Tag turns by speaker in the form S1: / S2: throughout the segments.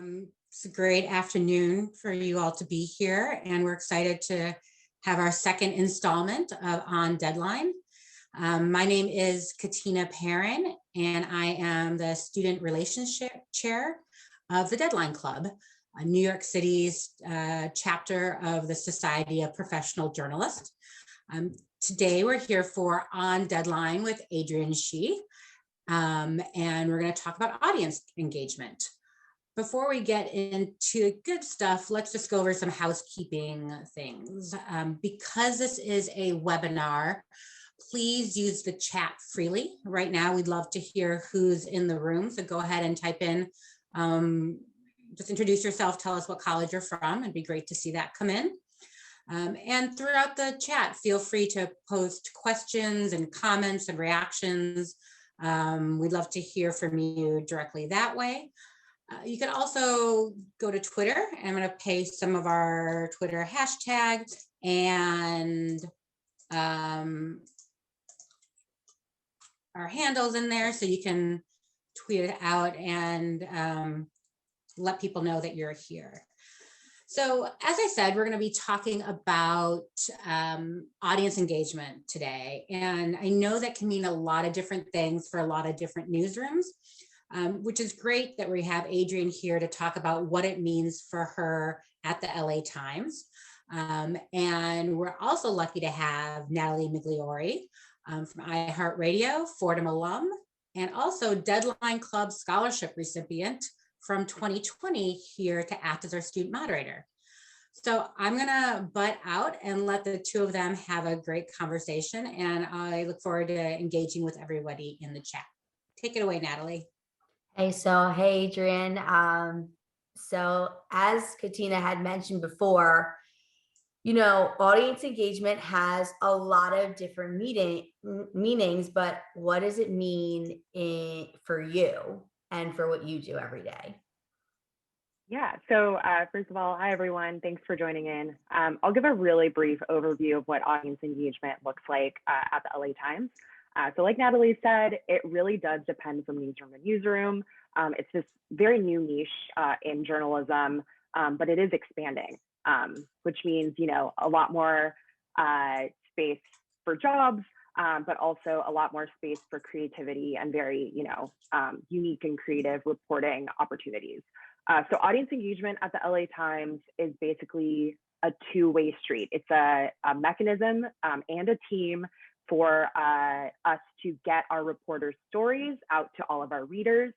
S1: It's a great afternoon for you all to be here, and we're excited to have our second installment of On Deadline. My name is Katina Perrin, and I am the Student Relationship Chair of the Deadline Club, New York City's chapter of the Society of Professional Journalists. Today, we're here for On Deadline with Adrienne Shih, and we're going to talk about audience engagement. Before we get into good stuff, let's just go over some housekeeping things. Because this is a webinar, please use the chat freely. Right now, we'd love to hear who's in the room, so go ahead and type in, just introduce yourself, tell us what college you're from. It'd be great to see that come in. And throughout the chat, feel free to post questions and comments and reactions. We'd love to hear from you directly that way. You can also go to Twitter, and I'm going to paste some of our Twitter hashtags and our handles in there, so you can tweet it out and let people know that you're here. So as I said, we're going to be talking about audience engagement today. And I know that can mean a lot of different things for a lot of different newsrooms, which is great that we have Adrienne here to talk about what it means for her at the LA Times. And we're also lucky to have Natalie Migliore from iHeart Radio, Fordham alum, and also Deadline Club scholarship recipient from 2020 here to act as our student moderator. So I'm gonna butt out and let the two of them have a great conversation, and I look forward to engaging with everybody in the chat. Take it away, Natalie.
S2: Hey Adrienne. So as Katina had mentioned before, audience engagement has a lot of different meanings, but what does it mean for you and for what you do every day?
S3: Yeah, so first of all, hi everyone, thanks for joining in. I'll give a really brief overview of what audience engagement looks like at the LA Times. So like Natalie said, it really does depend from newsroom to newsroom. It's this very new niche in journalism, but it is expanding, which means, a lot more space for jobs, but also a lot more space for creativity and very, unique and creative reporting opportunities. So audience engagement at the LA Times is basically a two-way street. It's a mechanism and a team for us to get our reporters' stories out to all of our readers.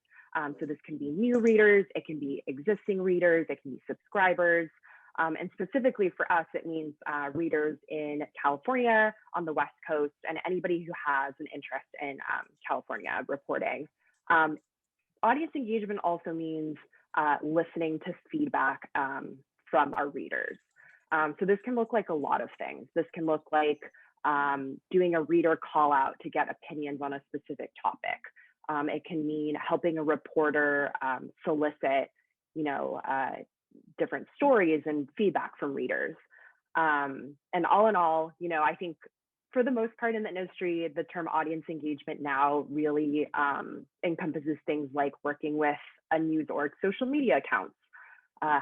S3: So this can be new readers, it can be existing readers, it can be subscribers. And specifically for us, it means readers in California, on the West Coast, and anybody who has an interest in California reporting. Audience engagement also means listening to feedback from our readers. So this can look like a lot of things. This can look like doing a reader call out to get opinions on a specific topic. It can mean helping a reporter solicit, different stories and feedback from readers. And all in all, I think for the most part in the industry, the term audience engagement now really encompasses things like working with a news org social media accounts,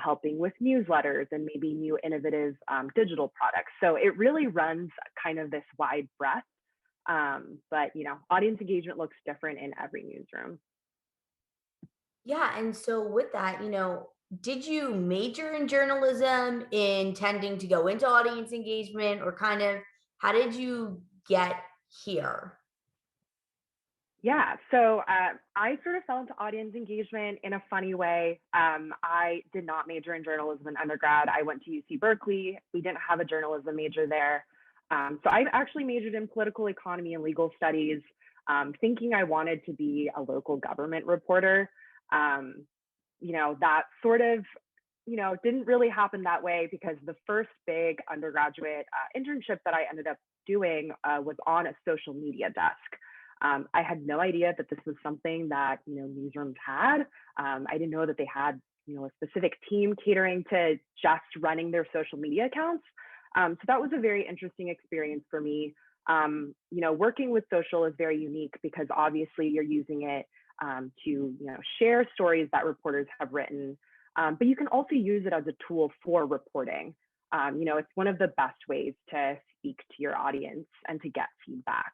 S3: helping with newsletters and maybe new innovative digital products. So it really runs kind of this wide breadth. But audience engagement looks different in every newsroom.
S2: Yeah, and so with that, did you major in journalism intending to go into audience engagement, or kind of how did you get here?
S3: Yeah, so I sort of fell into audience engagement in a funny way. I did not major in journalism in undergrad. I went to UC Berkeley. We didn't have a journalism major there. So I actually majored in political economy and legal studies, thinking I wanted to be a local government reporter. That sort of, didn't really happen that way, because the first big undergraduate internship that I ended up doing was on a social media desk. I had no idea that this was something that, newsrooms had. I didn't know that they had, a specific team catering to just running their social media accounts. So that was a very interesting experience for me. Working with social is very unique because obviously you're using it to, share stories that reporters have written, but you can also use it as a tool for reporting. It's one of the best ways to speak to your audience and to get feedback.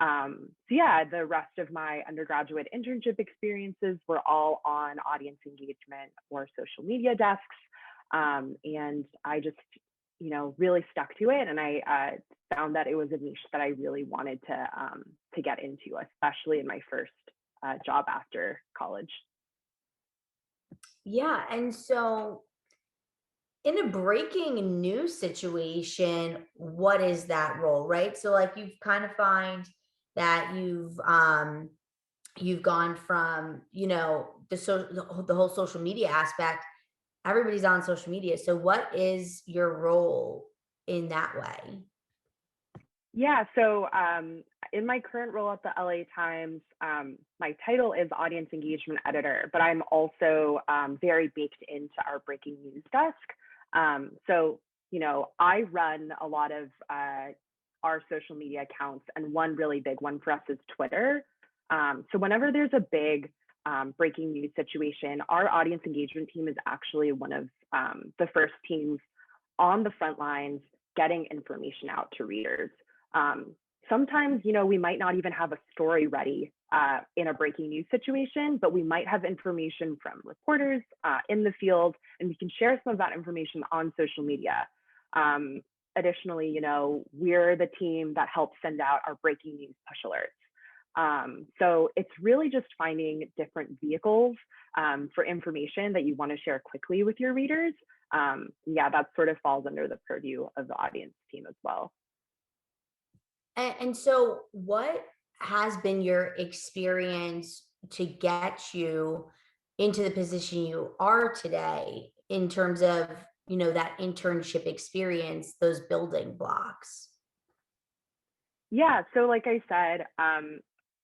S3: So yeah, the rest of my undergraduate internship experiences were all on audience engagement or social media desks. And I just, really stuck to it. And I found that it was a niche that I really wanted to get into, especially in my first job after college.
S2: Yeah. And so in a breaking news situation, what is that role, right? So like you've kind of find that you've gone from, the whole social media aspect. Everybody's on social media. So what is your role in that way?
S3: Yeah, so in my current role at the LA Times, my title is audience engagement editor, but I'm also very baked into our breaking news desk. So, I run a lot of our social media accounts, and one really big one for us is Twitter. So whenever there's a big breaking news situation, our audience engagement team is actually one of the first teams on the front lines getting information out to readers. Sometimes, we might not even have a story ready in a breaking news situation, but we might have information from reporters in the field, and we can share some of that information on social media. Additionally, we're the team that helps send out our breaking news push alerts. So it's really just finding different vehicles for information that you want to share quickly with your readers. Yeah, that sort of falls under the purview of the audience team as well.
S2: And so what has been your experience to get you into the position you are today in terms of, that internship experience, those building blocks?
S3: Yeah, so like I said,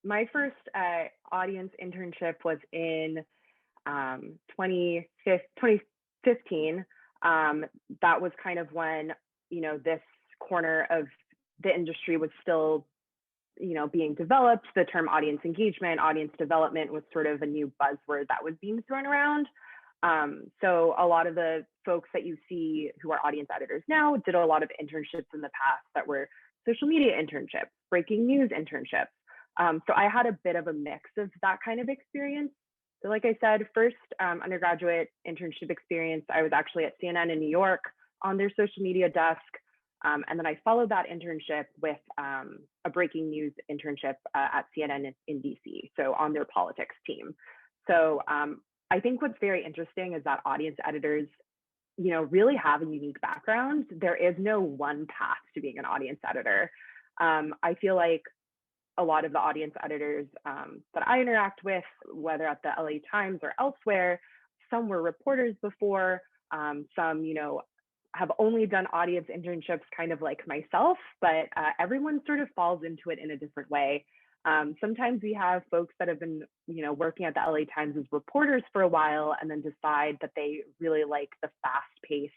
S3: my first audience internship was in 2015. That was kind of when, this corner of the industry was still, being developed. The term audience engagement, audience development was sort of a new buzzword that was being thrown around. So a lot of the folks that you see who are audience editors now did a lot of internships in the past that were social media internships, breaking news internships. So I had a bit of a mix of that kind of experience. So like I said, first undergraduate internship experience, I was actually at CNN in New York on their social media desk. And then I followed that internship with a breaking news internship at CNN in DC, so on their politics team. So I think what's very interesting is that audience editors, really have a unique background. There is no one path to being an audience editor. I feel like a lot of the audience editors that I interact with, whether at the LA Times or elsewhere, some were reporters before, some, have only done audience internships kind of like myself, but everyone sort of falls into it in a different way. Sometimes we have folks that have been, working at the LA Times as reporters for a while and then decide that they really like the fast-paced,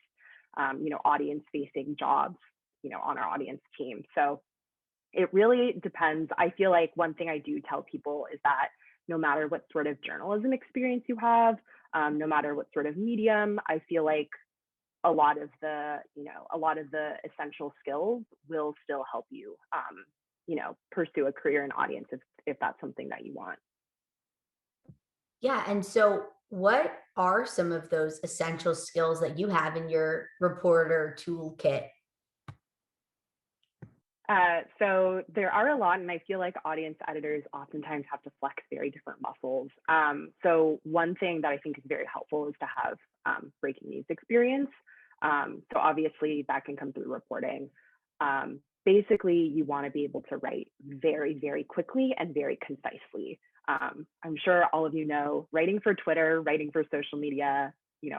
S3: audience-facing jobs, on our audience team. So it really depends. I feel like one thing I do tell people is that no matter what sort of journalism experience you have, no matter what sort of medium, I feel like a lot of the essential skills will still help you, pursue a career in audience if that's something that you want.
S2: Yeah. And so what are some of those essential skills that you have in your reporter toolkit?
S3: So there are a lot, and I feel like audience editors oftentimes have to flex very different muscles. So one thing that I think is very helpful is to have breaking news experience. So obviously that can come through reporting. Basically, you want to be able to write very, very quickly and very concisely. I'm sure all of you know, writing for Twitter, writing for social media,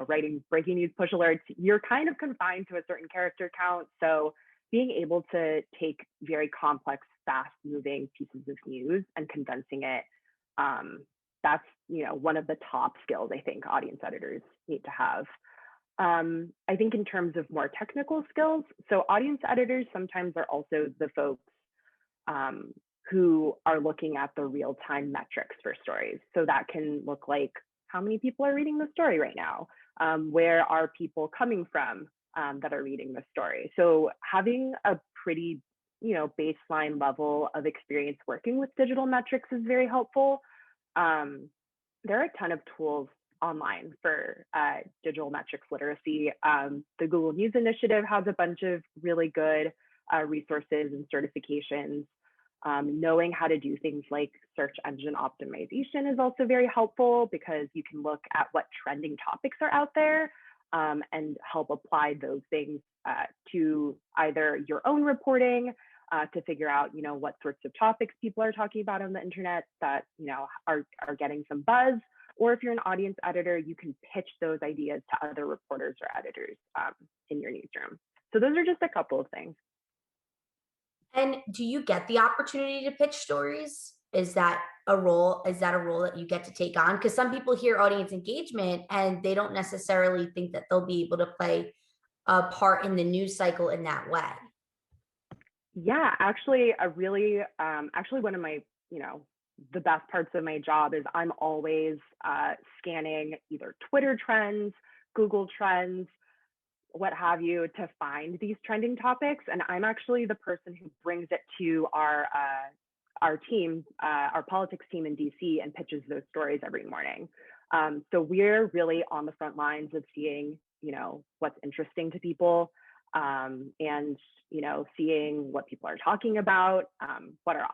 S3: writing breaking news push alerts, you're kind of confined to a certain character count. So being able to take very complex, fast-moving pieces of news and condensing it, that's one of the top skills I think audience editors need to have. I think in terms of more technical skills, so audience editors sometimes are also the folks who are looking at the real-time metrics for stories. So that can look like how many people are reading the story right now? Where are people coming from that are reading the story? So having a pretty, baseline level of experience working with digital metrics is very helpful. There are a ton of tools online for digital metrics literacy. The Google News Initiative has a bunch of really good resources and certifications. Knowing how to do things like search engine optimization is also very helpful, because you can look at what trending topics are out there and help apply those things to either your own reporting to figure out, what sorts of topics people are talking about on the internet that, are getting some buzz. Or if you're an audience editor, you can pitch those ideas to other reporters or editors in your newsroom. So those are just a couple of things.
S2: And do you get the opportunity to pitch stories? Is that a role that you get to take on? Because some people hear audience engagement and they don't necessarily think that they'll be able to play a part in the news cycle in that way.
S3: Yeah, actually, one of my, the best parts of my job is I'm always scanning either Twitter trends, Google trends, what have you, to find these trending topics. And I'm actually the person who brings it to our team, our politics team in DC, and pitches those stories every morning. So we're really on the front lines of seeing, what's interesting to people, and, seeing what people are talking about, what our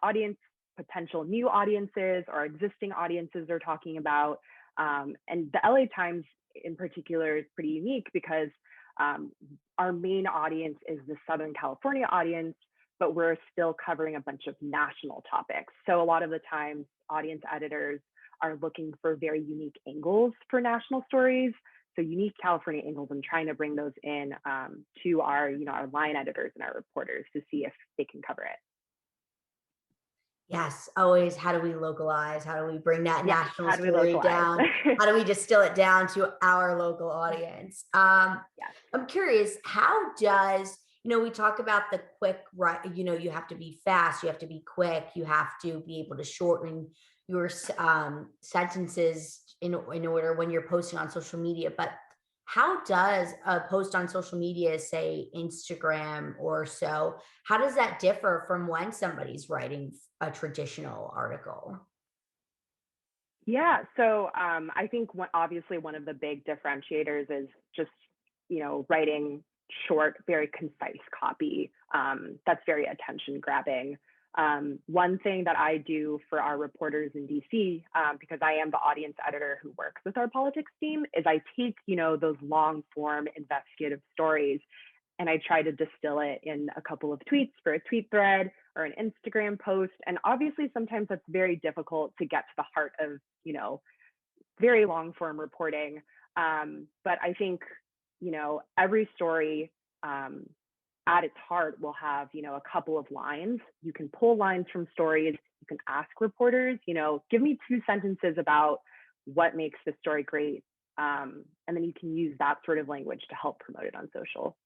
S3: potential new audiences or existing audiences are talking about. And the LA Times in particular is pretty unique because our main audience is the Southern California audience, but we're still covering a bunch of national topics. So a lot of the times audience editors are looking for very unique angles for national stories. So unique California angles, and trying to bring those in to our, our line editors and our reporters to see if they can cover it.
S2: Yes, always. How do we localize? How do we bring that national story
S3: localize?
S2: down? How do we distill it down to our local audience? I'm curious, how does, we talk about the quick, right? You have to be fast, you have to be quick, you have to be able to shorten your sentences in order when you're posting on social media. But how does a post on social media, say Instagram or so, how does that differ from when somebody's writing a traditional article?
S3: Yeah, so I think obviously one of the big differentiators is just, writing short, very concise copy that's very attention grabbing. One thing that I do for our reporters in DC, because I am the audience editor who works with our politics team, is I take, those long form investigative stories and I try to distill it in a couple of tweets for a tweet thread or an Instagram post. And obviously sometimes that's very difficult to get to the heart of, very long form reporting. But I think, every story at its heart will have, a couple of lines. You can pull lines from stories. You can ask reporters, give me 2 sentences about what makes this story great. And then you can use that sort of language to help promote it on social.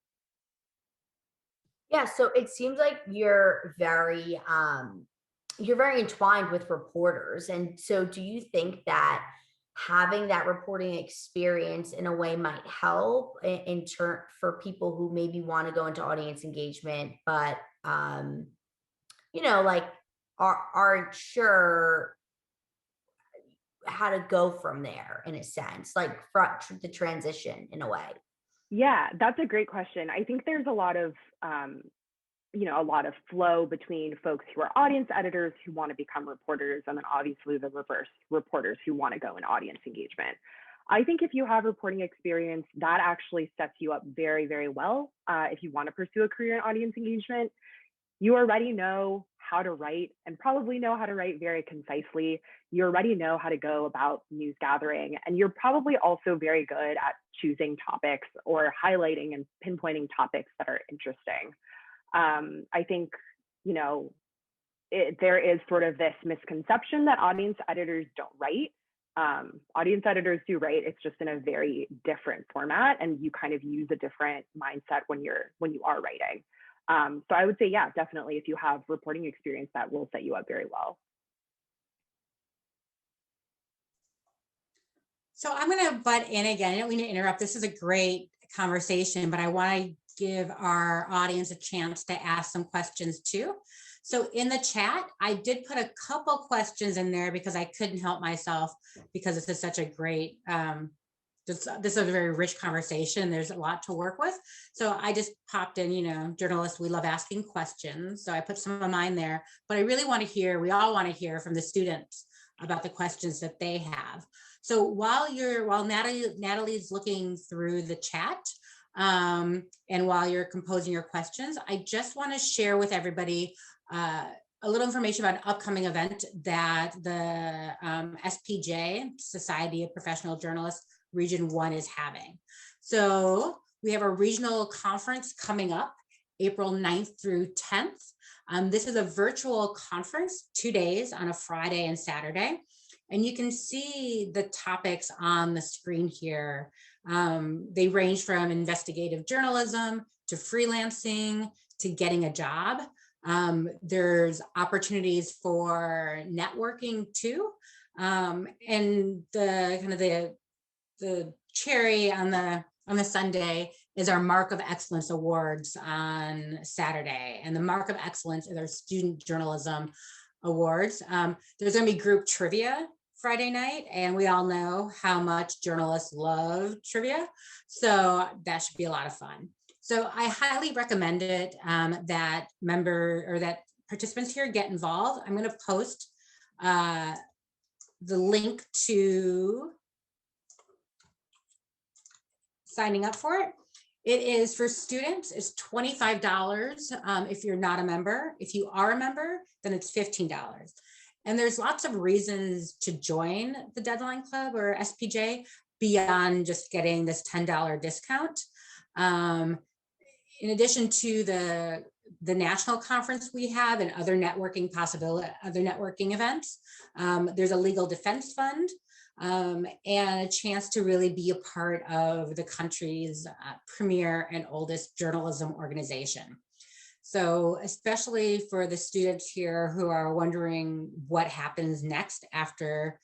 S2: Yeah, so it seems like you're very entwined with reporters. And so do you think that having that reporting experience in a way might help in turn for people who maybe want to go into audience engagement, but like aren't sure how to go from there, in a sense, like the transition in a way?
S3: Yeah, that's a great question. I think there's a lot of a lot of flow between folks who are audience editors who want to become reporters, and then obviously the reverse, reporters who want to go in audience engagement. I think if you have reporting experience, that actually sets you up very, very well. If you want to pursue a career in audience engagement, you already know how to write, and probably know how to write very concisely. You already know how to go about news gathering, and you're probably also very good at choosing topics or highlighting and pinpointing topics that are interesting. I think, there is sort of this misconception that audience editors don't write. Audience editors do write. It's just in a very different format, and you kind of use a different mindset when you are writing. So I would say, yeah, definitely, if you have reporting experience, that will set you up very well.
S1: So I'm going to butt in again. I don't mean to interrupt. This is a great conversation, but I want to give our audience a chance to ask some questions too. So in the chat, I did put a couple questions in there because I couldn't help myself, because this is such a great, this is a very rich conversation. There's a lot to work with. So I just popped in, journalists, we love asking questions. So I put some of mine there, but I really want to hear, we all want to hear from the students about the questions that they have. So while Natalie's looking through the chat, and while you're composing your questions, I just want to share with everybody a little information about an upcoming event that the SPJ, Society of Professional Journalists, Region 1 is having. So we have a regional conference coming up April 9th through 10th. This is a virtual conference, 2 days on a Friday and Saturday. And you can see the topics on the screen here. They range from investigative journalism to freelancing to getting a job. There's opportunities for networking too. And the cherry on the Sunday is our Mark of Excellence Awards on Saturday. And the Mark of Excellence is our Student Journalism Awards. There's going to be group trivia Friday night, and we all know how much journalists love trivia. So that should be a lot of fun. So I highly recommend it, that participants here get involved. I'm going to post the link to signing up for it. It is for students, it's $25 if you're not a member. If you are a member, then it's $15. And there's lots of reasons to join the Deadline Club or SPJ beyond just getting this $10 discount. In addition to the national conference we have and other networking events, there's a legal defense fund, and a chance to really be a part of the country's premier and oldest journalism organization. So especially for the students here who are wondering what happens next after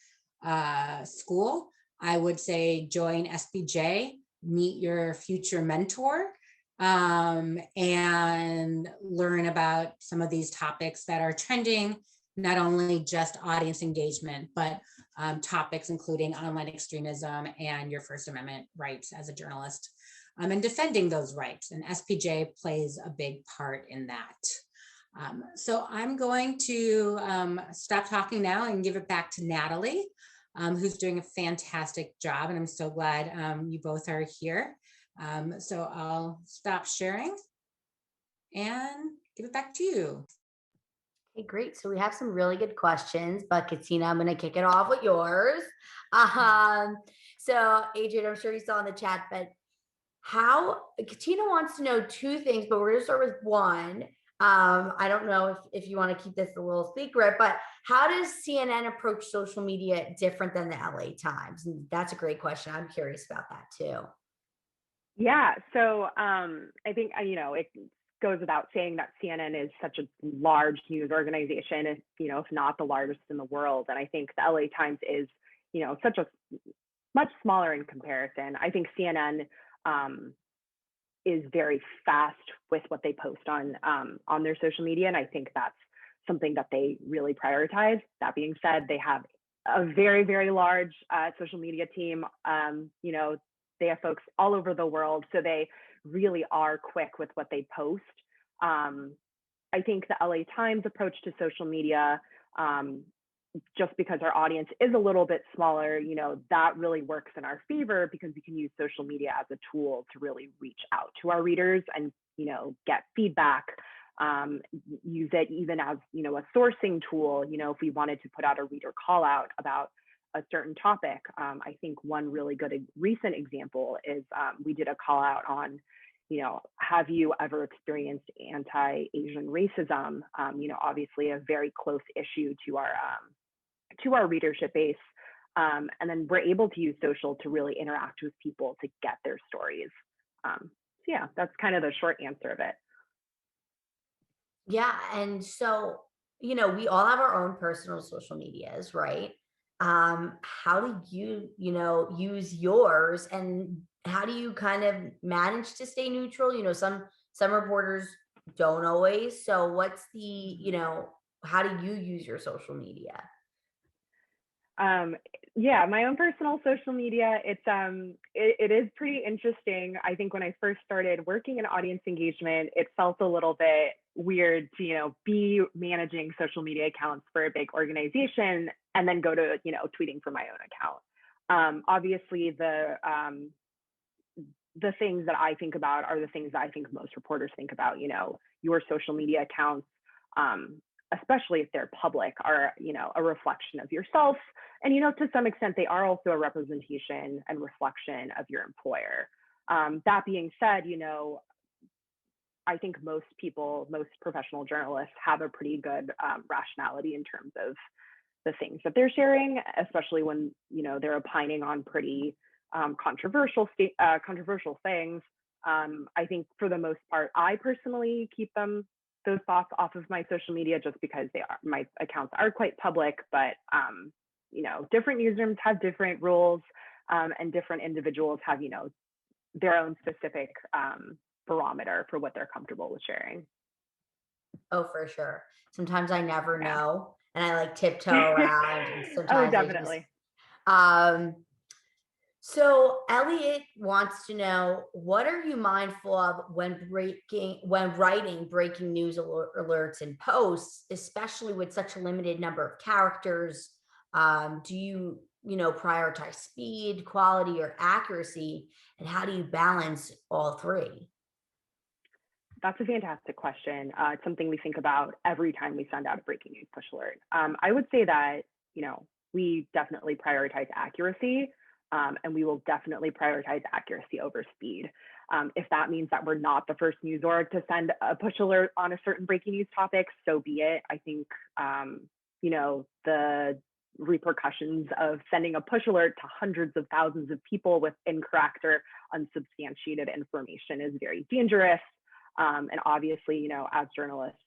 S1: school, I would say join SPJ, meet your future mentor, and learn about some of these topics that are trending, not only just audience engagement, but topics including online extremism and your First Amendment rights as a journalist, and defending those rights. And SPJ plays a big part in that. So I'm going to stop talking now and give it back to Natalie, who's doing a fantastic job. And I'm so glad you both are here. So I'll stop sharing and give it back to you.
S2: Okay, great. So we have some really good questions, but Katina, I'm going to kick it off with yours. So Adrienne, I'm sure you saw in the chat, but Katina wants to know two things, but we're going to start with one. I don't know if you want to keep this a little secret, but how does CNN approach social media different than the LA Times? And that's a great question. I'm curious about that too.
S3: Yeah, so I think, it goes without saying that CNN is such a large news organization, if not the largest in the world. And I think the LA Times is, such a much smaller in comparison. I think CNN is very fast with what they post on their social media. And I think that's something that they really prioritize. That being said, they have a very, very large social media team. They have folks all over the world, so they really are quick with what they post. I think the LA Times approach to social media, just because our audience is a little bit smaller, that really works in our favor because we can use social media as a tool to really reach out to our readers and, get feedback, use it even as, a sourcing tool, if we wanted to put out a reader call out about a certain topic. I think one really good recent example is we did a call out on, have you ever experienced anti-Asian racism? Obviously a very close issue to our readership base. And then we're able to use social to really interact with people to get their stories. So yeah, that's kind of the short answer of it.
S2: Yeah. And so, we all have our own personal social medias, right? How do you, use yours, and how do you kind of manage to stay neutral? Some reporters don't always. So what's how do you use your social media?
S3: Yeah, my own personal social media, it is pretty interesting. I think when I first started working in audience engagement, it felt a little bit weird to, be managing social media accounts for a big organization and then go to, tweeting for my own account. Obviously, the things that I think about are the things that I think most reporters think about. Your social media accounts, especially if they're public, are, a reflection of yourself. And, to some extent, they are also a representation and reflection of your employer. That being said, I think most professional journalists have a pretty good rationality in terms of the things that they're sharing, especially when, they're opining on pretty controversial things. I think for the most part, I personally keep those thoughts off of my social media just because my accounts are quite public, but different newsrooms have different rules, and different individuals have, their own specific barometer for what they're comfortable with sharing.
S2: Oh, for sure. Sometimes I never know, and I like tiptoe around, and sometimes
S3: definitely.
S2: So Elliot wants to know, what are you mindful of when writing breaking news alerts and posts, especially with such a limited number of characters? Do you, prioritize speed, quality, or accuracy? And how do you balance all three?
S3: That's a fantastic question. It's something we think about every time we send out a breaking news push alert. I would say that, we definitely prioritize accuracy, and we will definitely prioritize accuracy over speed. If that means that we're not the first news org to send a push alert on a certain breaking news topic, so be it. I think, the repercussions of sending a push alert to hundreds of thousands of people with incorrect or unsubstantiated information is very dangerous. And obviously, as journalists,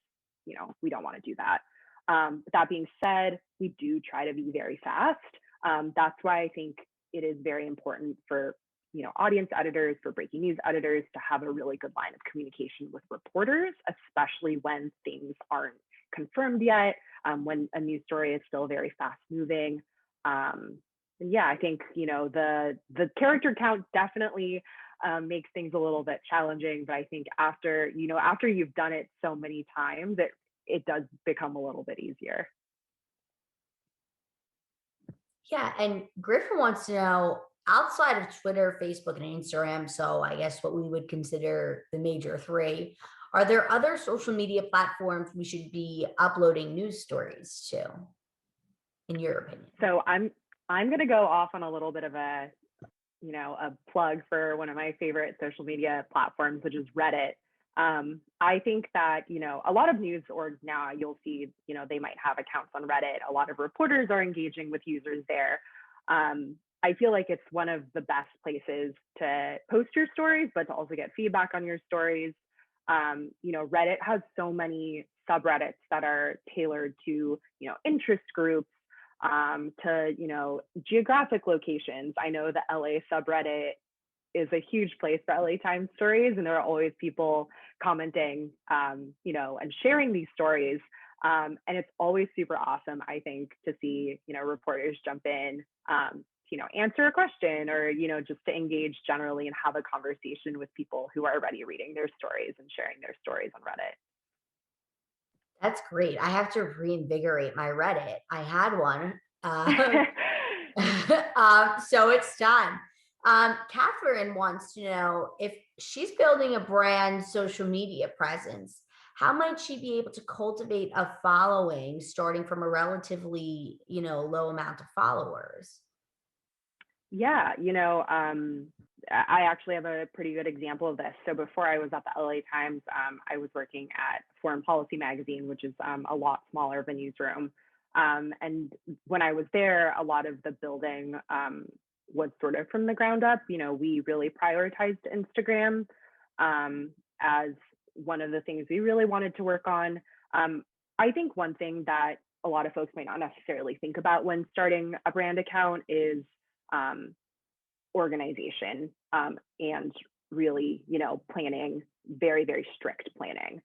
S3: we don't want to do that. That being said, we do try to be very fast. That's why I think it is very important for, audience editors, for breaking news editors to have a really good line of communication with reporters, especially when things aren't confirmed yet, when a news story is still very fast moving. Yeah, I think, the character count definitely makes things a little bit challenging, but I think after you've done it so many times, it does become a little bit easier.
S2: Yeah, and Griffin wants to know, outside of Twitter, Facebook, and Instagram, so I guess what we would consider the major three, are there other social media platforms we should be uploading news stories to, in your opinion?
S3: So I'm going to go off on a little bit of a plug for one of my favorite social media platforms, which is Reddit. I think that, a lot of news orgs now, you'll see, they might have accounts on Reddit. A lot of reporters are engaging with users there. I feel like it's one of the best places to post your stories, but to also get feedback on your stories. Reddit has so many subreddits that are tailored to, interest groups, to, geographic locations. I know the LA subreddit is a huge place for LA Times stories, and there are always people commenting, and sharing these stories. And it's always super awesome, I think, to see, reporters jump in, answer a question, or, just to engage generally and have a conversation with people who are already reading their stories and sharing their stories on Reddit.
S2: That's great. I have to reinvigorate my Reddit. I had one. So it's done. Catherine wants to know, if she's building a brand social media presence, how might she be able to cultivate a following starting from a relatively, low amount of followers?
S3: Yeah, I actually have a pretty good example of this. So before I was at the LA Times, I was working at Foreign Policy magazine, which is a lot smaller of a newsroom. And when I was there, a lot of the building was sort of from the ground up. We really prioritized Instagram as one of the things we really wanted to work on. I think one thing that a lot of folks might not necessarily think about when starting a brand account is organization, and really, planning, very, very strict planning.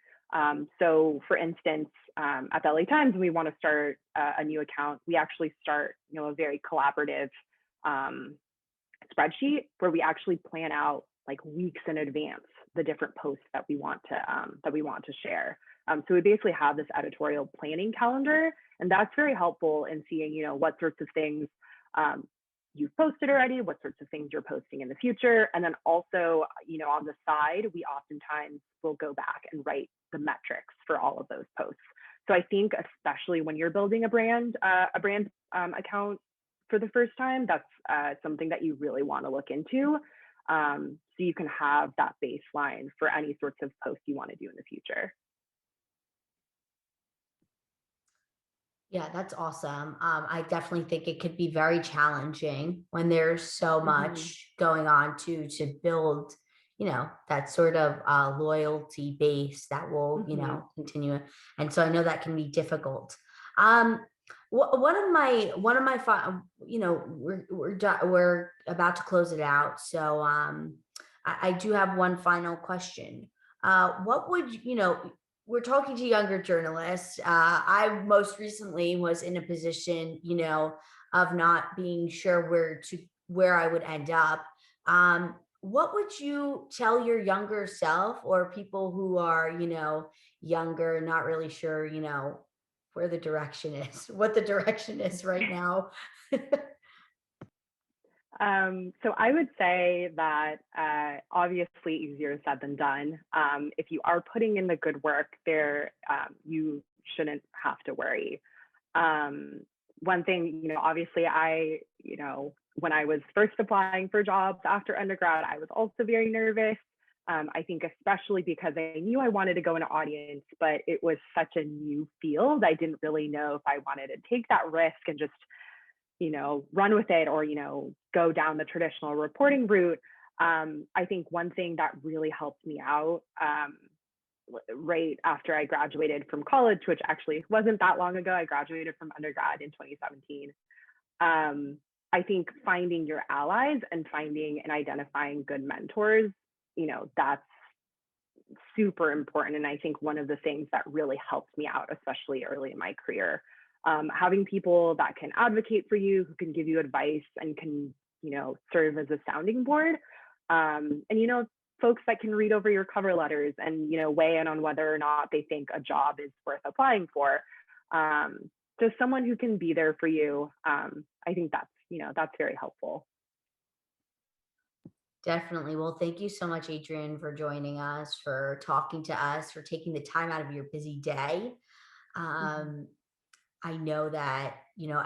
S3: So for instance, at the LA Times, when we want to start a new account, we actually start, a very collaborative spreadsheet where we actually plan out like weeks in advance the different posts that we want to share. So we basically have this editorial planning calendar, and that's very helpful in seeing, what sorts of things you've posted already, what sorts of things you're posting in the future. And then also, on the side, we oftentimes will go back and write the metrics for all of those posts. So I think especially when you're building a brand account for the first time, that's something that you really want to look into. So you can have that baseline for any sorts of posts you want to do in the future.
S2: Yeah, that's awesome. I definitely think it could be very challenging when there's so much going on to build, that sort of loyalty base that will, continue. And so I know that can be difficult. One of my, we're about to close it out. So I do have one final question. What would, we're talking to younger journalists. I most recently was in a position, of not being sure where I would end up. What would you tell your younger self, or people who are, younger, not really sure, where the direction is, what the direction is right now?
S3: So I would say that obviously easier said than done. If you are putting in the good work there, you shouldn't have to worry. One thing, obviously when I was first applying for jobs after undergrad, I was also very nervous. I think especially because I knew I wanted to go into audience, but it was such a new field. I didn't really know if I wanted to take that risk and just run with it, or, go down the traditional reporting route. I think one thing that really helped me out right after I graduated from college, which actually wasn't that long ago, I graduated from undergrad in 2017. I think finding your allies and finding and identifying good mentors, that's super important. And I think one of the things that really helped me out, especially early in my career, having people that can advocate for you, who can give you advice and can, serve as a sounding board. And, folks that can read over your cover letters and, weigh in on whether or not they think a job is worth applying for. Just someone who can be there for you. I think that's very helpful.
S2: Definitely. Well, thank you so much, Adrienne, for joining us, for talking to us, for taking the time out of your busy day. I know that,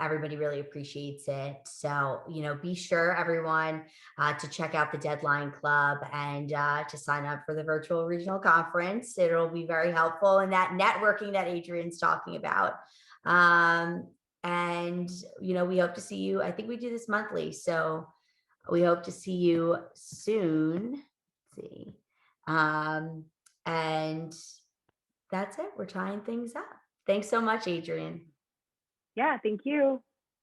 S2: everybody really appreciates it. So, be sure, everyone, to check out the Deadline Club and to sign up for the virtual regional conference. It'll be very helpful in that networking that Adrienne's talking about. And, we hope to see you. I think we do this monthly. So we hope to see you soon. Let's see. And that's it. We're tying things up. Thanks so much, Adrienne.
S3: Yeah, thank you.